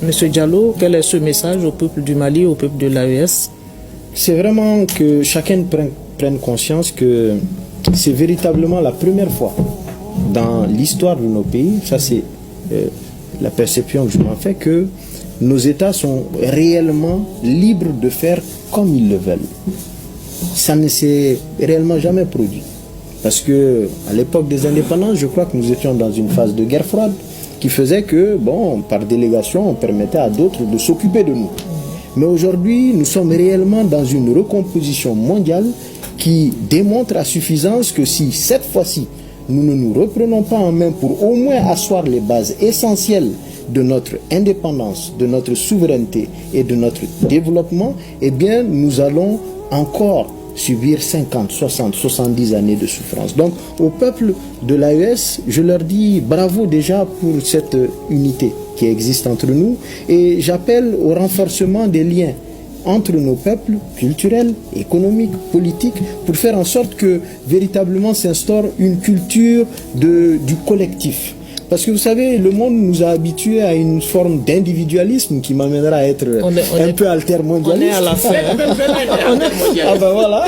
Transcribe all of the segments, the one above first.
Monsieur Diallo, quel est ce message au peuple du Mali, au peuple de l'AES? C'est vraiment que chacun prenne conscience que c'est véritablement la première fois dans l'histoire de nos pays, ça c'est la perception que je m'en fais, que nos États sont réellement libres de faire comme ils le veulent. Ça ne s'est réellement jamais produit. Parce que à l'époque des indépendances, je crois que nous étions dans une phase de guerre froide qui faisait que, bon, par délégation, on permettait à d'autres de s'occuper de nous. Mais aujourd'hui, nous sommes réellement dans une recomposition mondiale qui démontre à suffisance que si cette fois-ci, nous ne nous reprenons pas en main pour au moins asseoir les bases essentielles de notre indépendance, de notre souveraineté et de notre développement, eh bien, nous allons encore subir 50, 60, 70 années de souffrance. Donc, au peuple de l'AES, je leur dis bravo déjà pour cette unité qui existe entre nous et j'appelle au renforcement des liens entre nos peuples culturels, économiques, politiques, pour faire en sorte que véritablement s'instaure une culture du collectif. Parce que vous savez, le monde nous a habitués à une forme d'individualisme qui m'amènera à être un peu altermondialiste. On est à la fin. Ah ben voilà.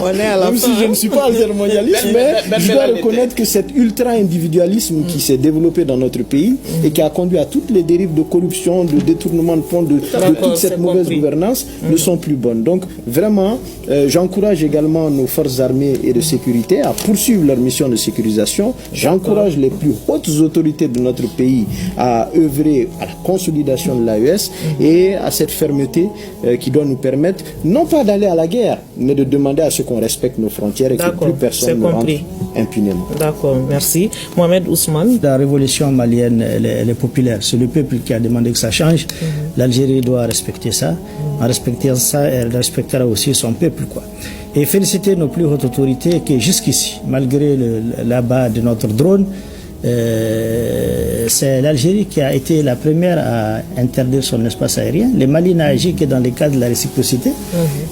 On est à la Même fin. si je ne suis pas altermondialiste, mais je dois reconnaître que cet ultra-individualisme qui s'est développé dans notre pays et qui a conduit à toutes les dérives de corruption, de détournement de fonds, de toute cette mauvaise gouvernance ne sont plus bonnes. Donc vraiment, j'encourage également nos forces armées et de sécurité à poursuivre leur mission de sécurisation. J'encourage les plus hautes autorités de notre pays à œuvrer à la consolidation de l'AES et à cette fermeté qui doit nous permettre non pas d'aller à la guerre, mais de demander à ce qu'on respecte nos frontières et que plus personne ne rentre impunément. D'accord, merci. Mohamed Ousmane. La révolution malienne, elle est populaire. C'est le peuple qui a demandé que ça change. L'Algérie doit respecter ça. En respectant ça, elle respectera aussi son peuple, quoi. Et féliciter nos plus hautes autorités qui jusqu'ici, malgré l'abat de notre drone, c'est l'Algérie qui a été la première à interdire son espace aérien. Le Mali n'a agi que dans le cadre de la réciprocité.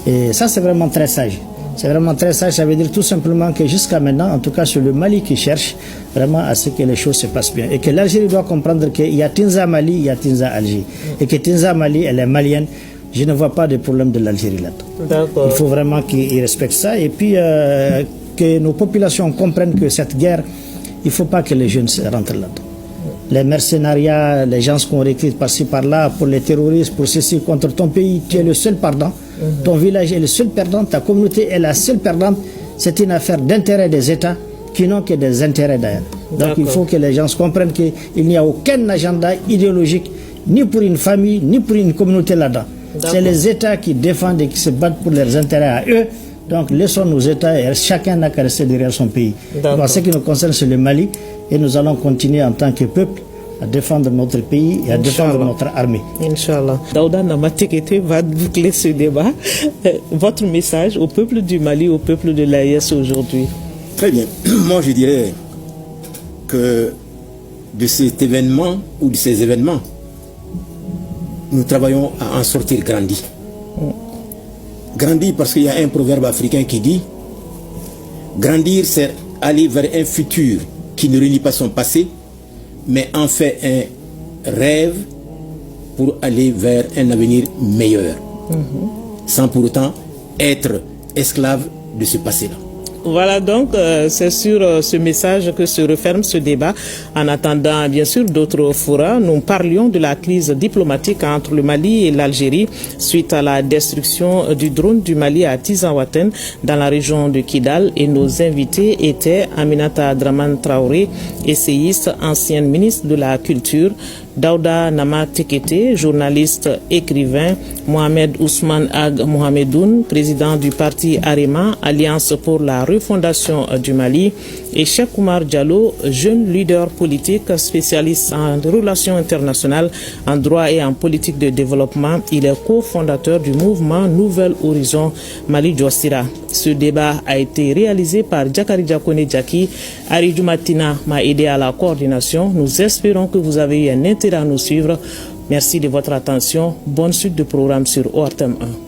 Et ça, c'est vraiment très sage. C'est vraiment très sage. Ça veut dire tout simplement que jusqu'à maintenant, en tout cas, c'est le Mali qui cherche vraiment à ce que les choses se passent bien. Et que l'Algérie doit comprendre qu'il y a Tinza Mali, il y a Tinza Algérie. Et que Tinza Mali, elle est malienne. Je ne vois pas de problème de l'Algérie là-dedans. Il faut vraiment qu'ils respectent ça. Et puis, que nos populations comprennent que cette guerre, il ne faut pas que les jeunes rentrent là-dedans. Les mercenariats, les gens qu'on recrute par-ci par-là pour les terroristes, pour ceci, contre ton pays, tu es le seul perdant. Ton village est le seul perdant, ta communauté est la seule perdante. C'est une affaire d'intérêt des États qui n'ont que des intérêts d'ailleurs. Donc il faut que les gens comprennent qu'il n'y a aucun agenda idéologique, ni pour une famille, ni pour une communauté là-dedans. C'est les États qui défendent et qui se battent pour leurs intérêts à eux. Donc laissons nos États et chacun n'a qu'à rester derrière son pays. Donc, ce qui nous concerne, c'est le Mali et nous allons continuer en tant que peuple à défendre notre pays et à défendre notre armée. Inch'Allah. Daouda Namatekete va boucler ce débat. Votre message au peuple du Mali, au peuple de l'AES aujourd'hui? Très bien. Moi, je dirais que de cet événement ou de ces événements, nous travaillons à en sortir grandi. Grandir parce qu'il y a un proverbe africain qui dit grandir, c'est aller vers un futur qui ne renie pas son passé, mais en fait un rêve pour aller vers un avenir meilleur, sans pour autant être esclave de ce passé-là. Voilà donc, c'est sur ce message que se referme ce débat. En attendant, bien sûr, d'autres forats, nous parlions de la crise diplomatique entre le Mali et l'Algérie suite à la destruction du drone du Mali à Tizawaten dans la région de Kidal. Et nos invités étaient Aminata Draman Traoré, essayiste, ancienne ministre de la Culture, Daouda Namatekete, journaliste, écrivain, Mohamed Ousmane Ag Mohamedoun, président du parti Arema, Alliance pour la refondation du Mali, et Cheikh Oumar Diallo, jeune leader politique, spécialiste en relations internationales, en droit et en politique de développement. Il est cofondateur du mouvement Nouvel Horizon Mali Djostira. Ce débat a été réalisé par Djakari Diakone Djaki. Ari Dumatina m'a aidé à la coordination. Nous espérons que vous avez eu un intérêt à nous suivre. Merci de votre attention. Bonne suite de programme sur ORTM 1.